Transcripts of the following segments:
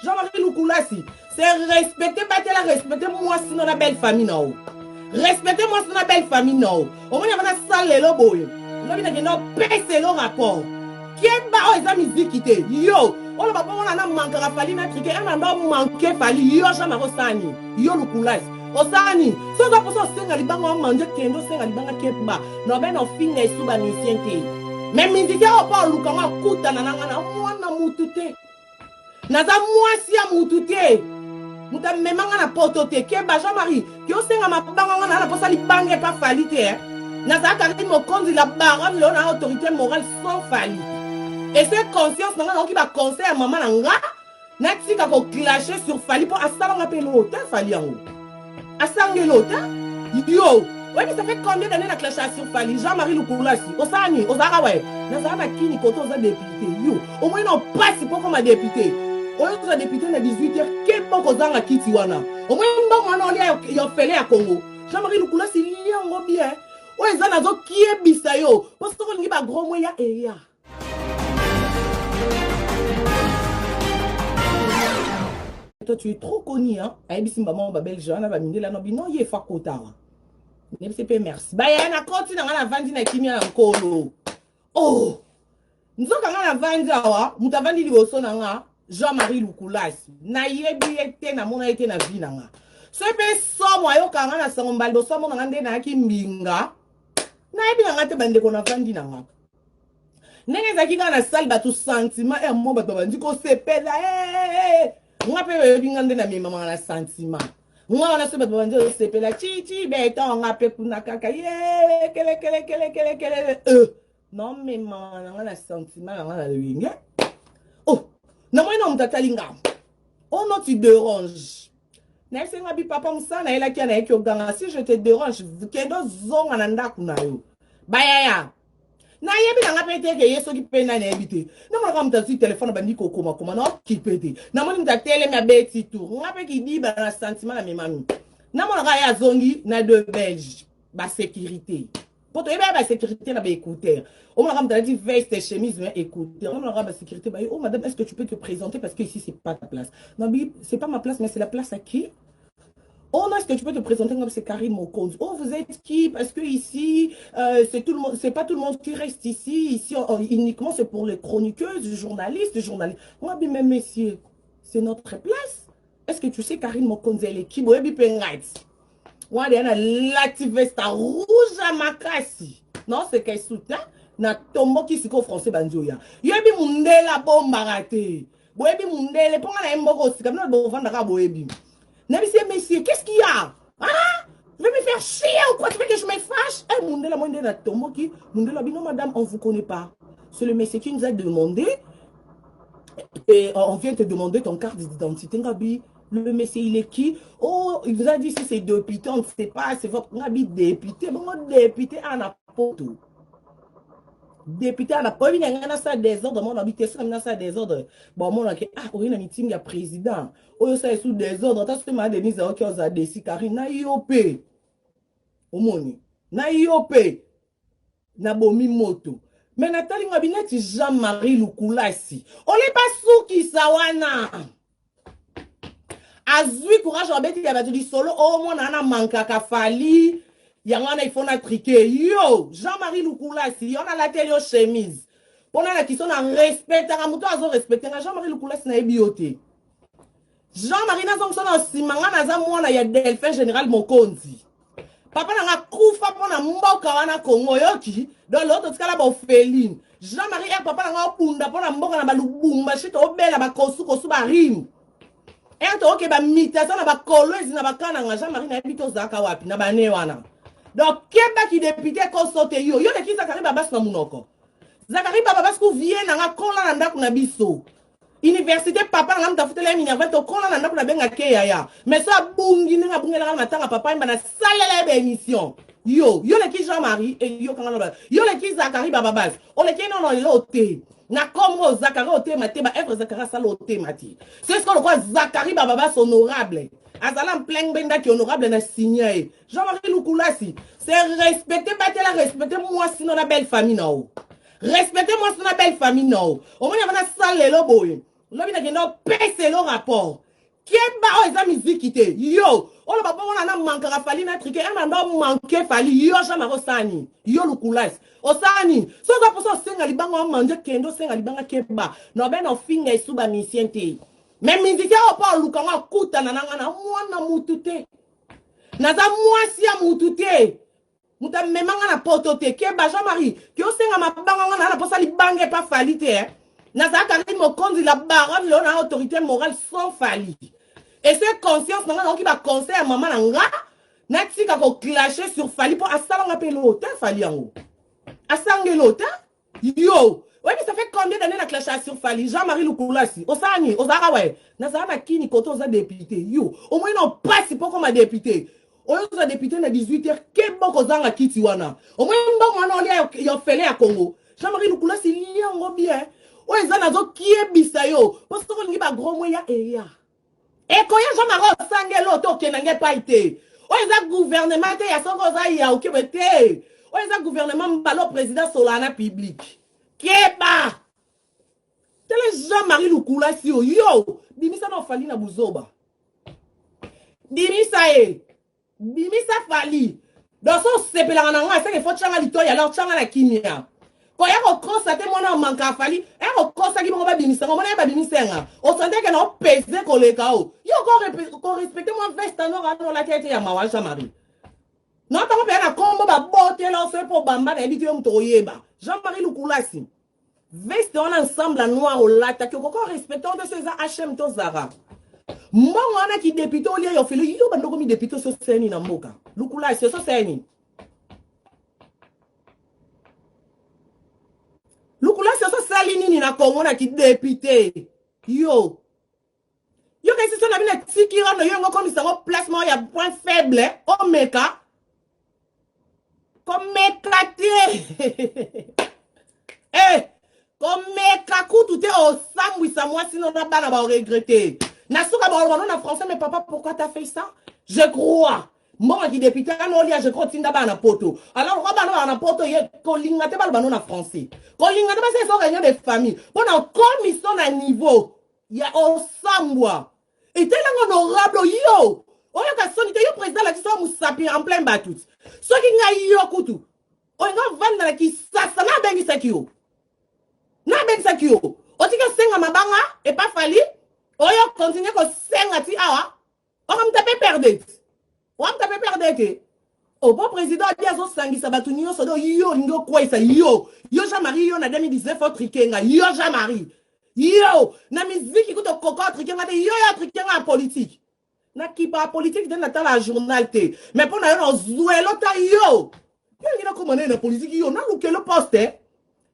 Jean-Marie Lukulasi, c'est respecter, pas la respecter moi si on a belle famille non. Respectez moi si on a belle famille non. Au moins il y a une salle le boy. Là il y a un PC le rapport. Qui est bas aux amis quitté. Yo, on va pas on a manqué à Fali na triqué, on a manqué Fali yo Jean-Marie Sani. Yo Lukulasi. Osani, so za poso senga libanga manje kendo senga libanga keba. No ben no finga isuba ni siente. Mais miziki ya pa luka nga kuta na nanga mwana mutute. Naza mwasi ya mutute. Muta memanga na potote keba Jean-Marie. Ki osenga mabanga nga na posa libanga pa Fali te. Naza kaki mo konzi la baronne le na autorité morale sans Fali. Et cette conscience nanga qui va conseil à maman nga na tika ko clasher sur Fali pour asala nga pe l'hôtel Fali yango. Asangelo, yo, ouais, mais ça fait combien d'années la clashation Fali? Jean-Marie Lukulasi, Osani, Osarawe, Nazana Kini, Koto, Osa député, yo, au moins non pas si pour comme un député. Au moins, on a député à 18h, quel bon Kozanga Kitiwana. Au moins, on a fait à Congo. Jean-Marie Lukulasi, il y a un bien. Ouais, Zanazo qui est bisayo, parce qu'on y va gros moyen et ya. Toi, tu es trop connu, hein? Aïe, si maman va belge, on va miner la nobi, non, il est fa kota. Ne sais pas, merci. Bah, il y a un continu dans la vente na kimia nkolo. Oh! Nous sommes dans la vente, nous avons dit au son Jean-Marie Lukulasi. Na yebi ete na mona ete na vie nanga. Ce pe somo ayo kanga na sangombaldo somo na ngande na kimbinga. Na yebi nanga te bande ko na vandi nanga. Nenge zaki na salle batu sentiment et mo bato bandi ko sepela moi pe bingande na mi mama na sentiment moi na se bato bandi ko sepela chi beto nga pe kuna kaka ye kele non mais mama na sentiment na winge oh na moi non mtatalinga oh non tu déranges na se ngabi papa musana ela kia na ekyo ganga si je te dérange kendo zonga na ndaku na yo bayaya na yebi na ngapete ke yeso ki pena na ebite na mona kamta si téléphone bandi ko koma na ki pete na moni mta tele me beti tout ngape ki diba na sentiment na memami na mona ka ya zongi na de belge ba sécurité poto ebe ba sécurité na ba écouteur o mona kamta di veste chemise mais écouteur na mona ka ba sécurité ba oh madame est-ce que tu peux te présenter parce que ici c'est pas ta place non bi c'est pas ma place mais c'est la place à qui. Oh non, est-ce que tu peux te présenter comme c'est Karim Mokonzi? Oh, vous êtes qui? Parce que ici, c'est tout le monde, c'est pas tout le monde qui reste ici. Ici, uniquement, c'est pour les chroniqueuses, les journalistes. Moi, bien, même messieurs, c'est notre place. Est-ce que tu sais Karim Mokonzi, elle est qui? Moi, bien, moi, il y a la veste rouge à Makasi. Non, c'est qu'elle soutient. Na tombo qui s'y français banjoya. Yebi mundela bomba raté. Boebi mundele, pour nga na mboko, c'est comme notre bon vendra boebi. Messieurs, qu'est-ce qu'il y a? Hein? Tu veux me faire chier ou quoi? Tu veux que je me fâche? Eh, Mundela, Mundela, non, madame, on ne vous connaît pas. C'est le monsieur qui nous a demandé. Et on vient te demander ton carte d'identité. Ngabi, le monsieur, il est qui? Oh, il vous a dit si c'est député, on ne sait pas. C'est votre Ngabi député. Bon, député, on n'a pas tout. Député à la pas il y a ça désordre mon habitation dans ça désordre bon mon ok ah oui na meeting ya président oh ça est sous désordre t'as ce ma Denise OK on a décidé Karine na iopé omoni na iopé na bomi moto mais Nathalie ngabineti Jean-Marie Lukulasi on est pas sous qui sawana azui courage obeti ya batu di solo oh mon ana mankaka Fali. Yangana il faut na triquer. Yo, Jean-Marie Lukulasi, on a la télé aux chemise. Pendant la question, on a respecté, on a respecté. Jean-Marie Lukulasi na bioté. Jean-Marie na zonk sona simanga na za mwana ya Delphin Général Mokonzi. Papa na kufa pona mboka wana Congo yoki. Dans l'autre skala ba Féline. Jean-Marie et papa na punda pona mboka na ba Lubumba shito obela ba kosu ba rim. Et to ok ba mitasa na ba kolwezi na ba kana Jean-Marie na bito zaka wapi na ba ne wana. Donc, Keba qui député qu'on saute yo. Yo, qui Zakari Babas na munoko. Zakari Babas qui vient na kola na ndaku na biso. Université papa na mta futele minerva to kola na ndaku na benga keya. Mais ça bungi na bungi na matanga papa imba na salela ba émission. Yo, qui Jean-Marie et yo kangana. Yo qui Zakari Babas. O le qui non loté. Na comme Zakari oté maté ba evre Zakari saloté mati. C'est ce qu'on croit Zakari Babas honorable. Azalam plein benda qui honorable na signé. Jean-Marie Lukulasi, c'est respecter, pas la respecter moi si on a belle famille non. Respectez moi si on a belle famille non. Au moins il y a une salle le boy. Lobi na kendo pese le rapport. Keba o eza musique te. Yo, o lo papa wana na mankara fali na trike, ena ndo manke fali yo jama ko sani. Yo lukulas. Osani, so za poso senga libanga manje kendo senga libanga keba. No be no finga isuba misiente. Mais musique o pa lukanga kuta na nanga mwana mutute. Naza mwasi ya mutute. Muta memanga na poto te keba Jean-Marie. Ki o senga mabanga na posa libanga pa fali te. Naza kari mo kondi la baronne le na autorité morale sans fali. Et c'est conscience nanga qui va conseiller à maman nanga na tika ko clasher sur fali pour asala nga pe l'hôtel fali yango. Asange l'hôtel yo. Ouais mais ça fait combien d'années la clasher sur fali Jean-Marie Lukulasi. Osani, ozara ouais. Naza na kini koto oza député yo. Au moins non passe pour comme député. Oyo oza député na 18h kebo kozanga kiti wana. Au moins mbongo wana oli yo fele ya Congo. Jean-Marie Lukulasi liango bien. Ouais ça nazo kiebisa yo. Parce que on ngi ba gros moya eya. Et quand il y a Jean-Marie Sangelo, qui n'a pas été. Oh, il y a gouvernement, il y a son cosa, il y a aucun été. Oh, il y a gouvernement, le président Solana public. Keba! Tel est Jean-Marie Lukula, si yo, Bimisa n'a fallu na bouzoba. Bimisa fali. Dans son sepelananga, c'est qu'il faut changa lito, il y a leur changa la kimia. Quand il y a un constat, mon manque à fali, il y a un constat qui m'a bimisa, on m'a bimisa. On sentait qu'elle a pesé qu'on les cao. Il y a qu'on respecte mon veste en or à la tête à ma Jean-Marie. Non, t'as pas un combo, bah, botte, là, c'est pour Bamba, d'habitude, on toyeba. Jean-Marie Lukulasi. Veste en ensemble, à noir au lac, t'as qu'on respecte de ces HM Tozara. Moi, on a qui député, il y a fait le yo, bah, nous, député, sur scène, in Moka. Lukulasi, sur scène. Lukula c'est ça salini ni na Congo na ki député. Yo. Yo kasi so na bina tikira no yo ngo comme ça placement ya point faible o meka. Comme éclaté. Eh, comme meka kutu te o samwi sa moi sinon na bana ba regretter. Na suka ba on na français mais papa pourquoi t'as fait ça? Je crois. Moi qui député non lia je crois tinda bana poto. Alors roba no na poto ye kolinga te bal bano na français. Kolinga te ba c'est son réunion de famille. Pour na commission à niveau. Ya o sambwa. Et tellement honorable yo. O ya ka sonite yo président la qui so musapi en plein batout. So ki nga yo kutu. O nga vanda la ki sasa na bengi sakio. Na bengi sakio. O tika senga mabanga et pas fali. O yo continue ko senga ti awa. O kam tape perdre. On t'a pas perdu. Au bon président, il y a son sangi sabatu nyo sodo yo ngo quoi ça yo Jean-Marie yo na 2019 au trikenga yo Jean-Marie yo na musique qui coûte coco trikenga yo trikenga politique na qui pas politique dans la journal té mais pour na yo zuelo ta yo na commander na politique yo na luke le poste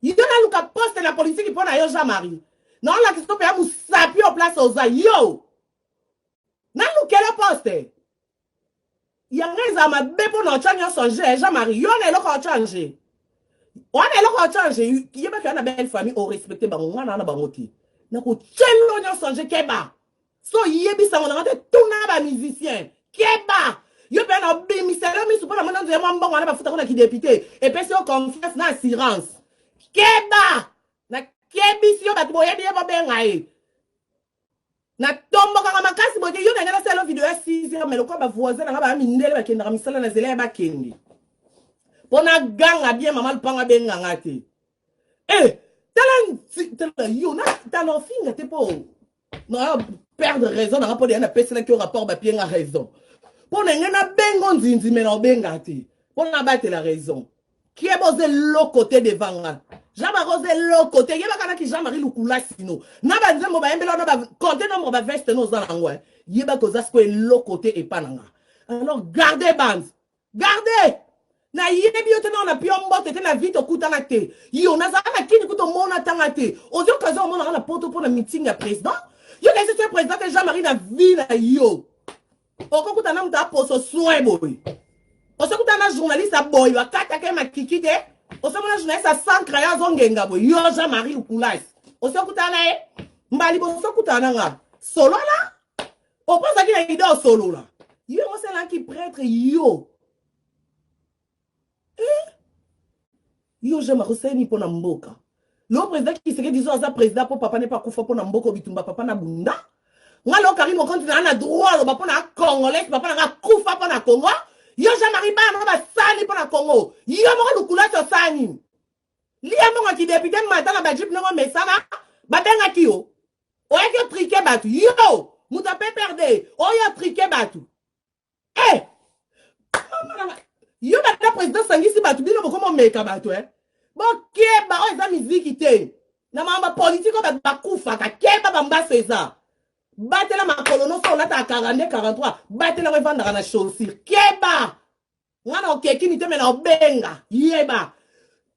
yo na luka poste la politique pour na yo Jean-Marie non la question pe amu sapi au place aux yo na luke le poste Yangeza ma bebo na chanya songe Jean-Marie yo na eloko changer on eloko changer yeba ka na belle famille au respecter bango ngana na bangoti na ko chelo nya songe keba so yebi sa ngana te tuna ba musicien keba yo pe na bimisela mi supona mona nzo mo mbongo na ba futa ko na ki député et puis si on confiance na assurance keba na kebi si yo ba boye bi ba benga na tombo kaka makasi boke yo na ngana selo video ya 6h mais le quoi ba voisin na ba mindele ba kenda misala na zela ba kendi pona ganga bien mama panga benga ngati tala yo na tala finga te po na perdre raison na rapport na pesa ki rapport ba pienga raison pona ngana bengo nzinzi mais na benga te pona battre la raison qui est posé l'autre côté devant Jean-Marie l'autre côté yeba kana ki Jean-Marie Lukulasi no na ba nzembo ba embela na ba compter nombre ba veste no za ngwa yeba ko za sko l'autre côté et pas nanga alors gardez bande gardez na yebi yo tena na piombo te na vite okuta na te yo na za na kini kuto mona tanga te ozo kazo mona na poto pour na meeting ya président yo ka c'est président que Jean-Marie na vie na yo okuta na mta poso soin boy okuta na journaliste boy wa kata ke makikite osomona journaliste a 100 crayons zongenga boy yo Jean-Marie Lukulasi okuta na e mbali bo okuta na nga solo la o pense qu'il a idée solo là yo mo c'est là qui prêtre yo yo Jean-Marie Seni pona mboka Le président qui serait disant ça président pour papa n'est pas koufa pour Namboko bitumba papa na bunda. Nga lo Karim Okonti na droit lo papa na congolais papa na koufa pour na Congo. Yo Jean-Marie Ba na sali pour na Congo. Yo mo lukula to sani. Liya mo ki député mata na bajip no mesana babenga kiyo. Oya ki triquer batu. Yo muta pe perdre. Oya triquer batu. Eh. Yo ba président sangisi batu bino boko meka batu bon keba o eza musique te na mamba politique ba bakufa ka keba bamba César batela makolo no so lata 42 43 batela ko vendre na chaussure keba ngana okekini te mena obenga yeba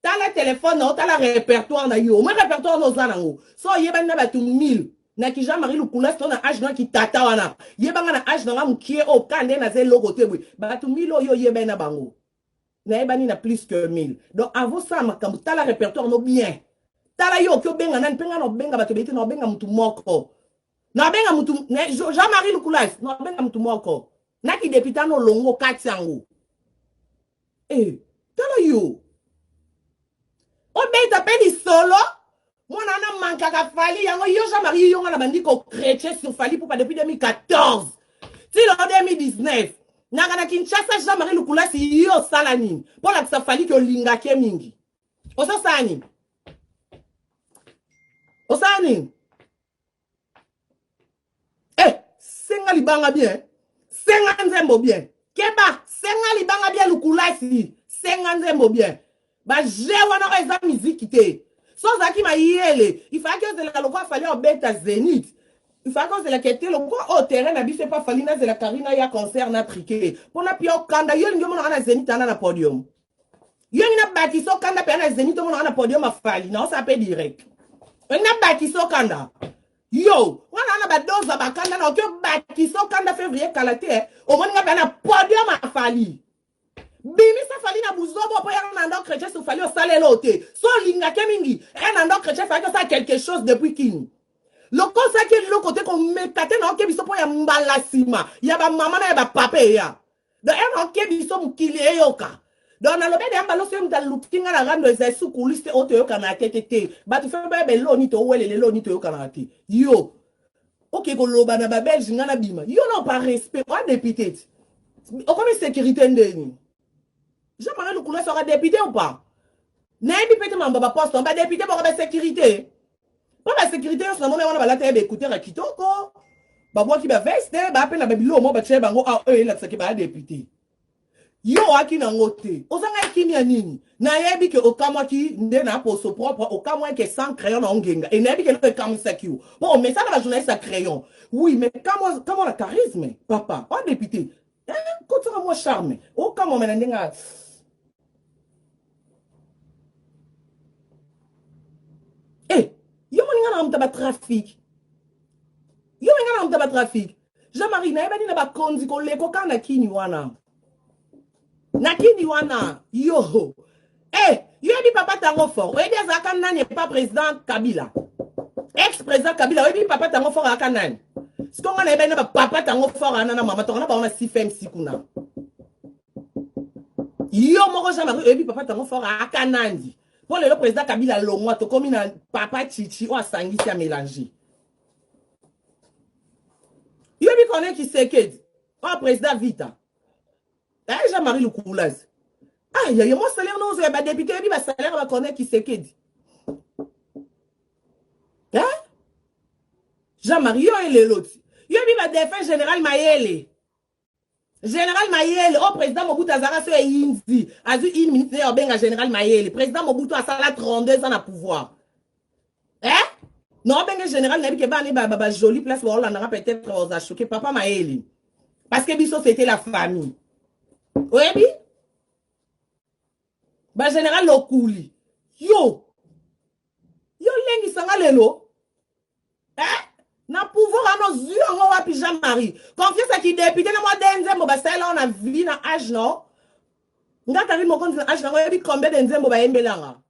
tala téléphone na tala répertoire na yo mo répertoire no zanango so yeba na batu 1000 na ki Jean-Marie Lukula so na age na ki tata wana yeba ngana age na mukie o kande na ze logo te bwe batu 1000 yo yeba na bango na plus que 1000. Donc, avant ça, quand tu as le répertoire, no bien. Tala yo, kyo benga, nan penga no benga, bato bete no benga mutu moko. No benga mutu, Jean-Marie Lukulas, no benga mutu moko. Na ki depita no longo katsango. Eh, tala yo. O be tapeli solo, mwana na manka ka fali, yango yo Jean-Marie yo na bandi ko chrétien sur fali pour pas depuis 2014. Ti lo 2019. Nagana Kinshasa Jean-Marie Lukula si yo salani pour la ça fallait que linga ke mingi osasani senga libanga bien senga nzembo bien keba senga libanga bien Lukula si senga nzembo bien ba je wana eza musique te so zaki ma yele il fallait que la lokwa fallait au beta Zénith. Il faut que la question le quoi au terrain na bise pas falina de la Karina ya concert na triqué pour na pio kanda yo ngi mona na Zénith na podium yo ngi na batiso kanda pe na Zénith mona na podium a fali non ça peut direct on na batiso kanda yo wana na ba doza ba kanda na que batiso kanda février kalate au mona na podium a fali bimi sa fali na buzobo po ya na ndo chrétien so fali o sale lote so linga ke mingi na ndo chrétien fa que ça quelque chose depuis kini. Le conseil qui est le côté qu'on met katé na okebiso po ya mbala sima ya ba mama na ya ba papa ya de en okebiso mukili yoka donc na lobe de mbalo so mta lukinga na rando eza sukuliste oto yoka na tetete ba tu fe ba be loni to welele loni to yoka na te yo OK ko loba na ba belge ngana bima yo non pas respect pas député o comme sécurité ndeni Jean-Marie Lukula sera député ou pas na bi pete mamba ba poste ba député ba sécurité. Pas la sécurité, on a la tête écouter à Kitoko. Bah, qui va veste, bah, appelle la babilo, moi, bah, tchè, bango, ah, eux, là, ça qui va député. Yo, aki na ngote. Ozanga ki mi anini. Na yebi ke okamwa ki, ndena pour son propre, okamwa ke sans crayon na ongenga. Et na yebi ke le kam sakio. Bon, mais ça, la journaliste à crayon. Oui, mais comment la charisme, papa, oh, député. Hein, quand moi charme. Okamwa, mais n'endenga. Eh, yo moninga na mtaba trafic. Yo moninga na mtaba trafic. Jean-Marie na yeba ni na ba konzi ko leko kana kini wana. Na kini wana. Yo. Eh, yo di papa tango fort. Oye di azaka nani pas président Kabila. Ex-président Kabila, oye di papa tango fort aka nani. Skonga na yeba ni ba papa tango fort anana mama tongana ba ona si fem sikuna. Yo moko Jean-Marie oye di papa tango fort aka nani. Pour le président Kabila Longwa, to comme na papa Chichi ou a sangisi à mélanger. Il y connaît qui c'est que oh président Vita. Eh Jean-Marie Lukoulas. Ah il y a mon salaire non ba député bi ba salaire ba connaît qui c'est que hein Jean-Marie yo et l'autre. Yo bi ba défense général Mayele. Général Mayele, oh président Mobutu Azara so yinzi, azu une minute ne obenga général Mayele, président Mobutu asala 32 ans à pouvoir. Hein? Non benga général nebi ke bani ba jolie place pour on a peut-être aux a choqué papa Mayele. Parce que biso c'était la famille. Oui bi? Ba général Lokuli. Yo. Yo lengi sanga lelo. Hein? Na pouvoir à nos yeux, on va plus Jean-Marie. Confiance à qui député, na moi d'enzembo, bah ça là on a vu na âge non. Nga tari mo konti na âge na moi bi combien d'enzembo ba embelanga.